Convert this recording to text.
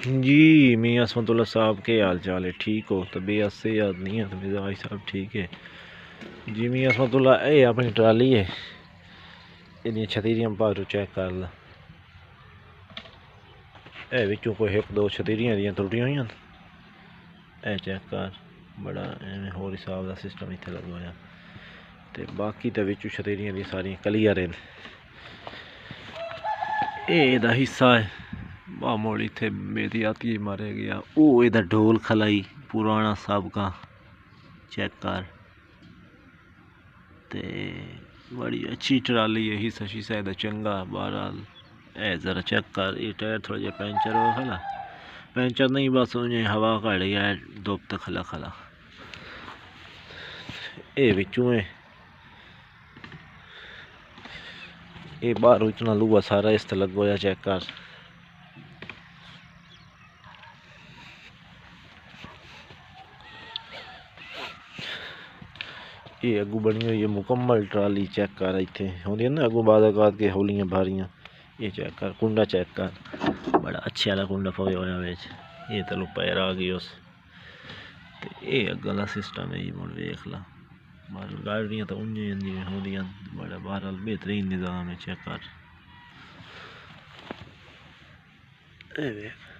जी मियाँ असमतुल्ला साहब के हाल चाल है, ठीक हो? तबीयत से याद नहीं है तो मिजाज साहब ठीक है जी। मियाँ असमतुल्ला ये अपनी ट्राली है, इन्नी छतीरियां बाहरों चेक कर ला। ए विचों कोई एक दो छतीरियां दियां त्रुटियां हुई ए चेक कर, बड़ा एवं होर हिसाब का सिस्टम इत्थे लगवाया ते बाकी तो विचों छतीरियां दी सारियां क्लियर हैं। एदा हिस्सा है मामूल इत्थे बेहतियाती मारे गया। ओ एदा ढोल खलाई पुराना सबका चेक कर ते बड़ी अच्छी ट्राली है। हिस्सा शीसा एदा चंगा। बहरहाल ए जरा चेक कर, ये टायर थोड़ा जा पंचर हो खला, पंचर नहीं बस उन्हें हवा कट गया दुप तक खला खला। ए विचों है ये बाहरों इतना लुआ सारा इस लग गया चेक कर। ये अगू बनी हुई है मुकम्मल ट्राली चेक कर। इतने होंगे ना अगू बाज़ात के हौलियां भारियां, ये चेक कर, कुंडा चेक कर, बड़ा अच्छे वाला कुंडा पोया होया बिच। ये तैनूं पैर आ गई उस ये अगला सिस्टम है। मुड़ वेख ला गाड़ियां तो उंजियां जिवें होंदियां, बड़ा बहरहाल बेहतरीन निज़ाम है। चेक कर ए वेख।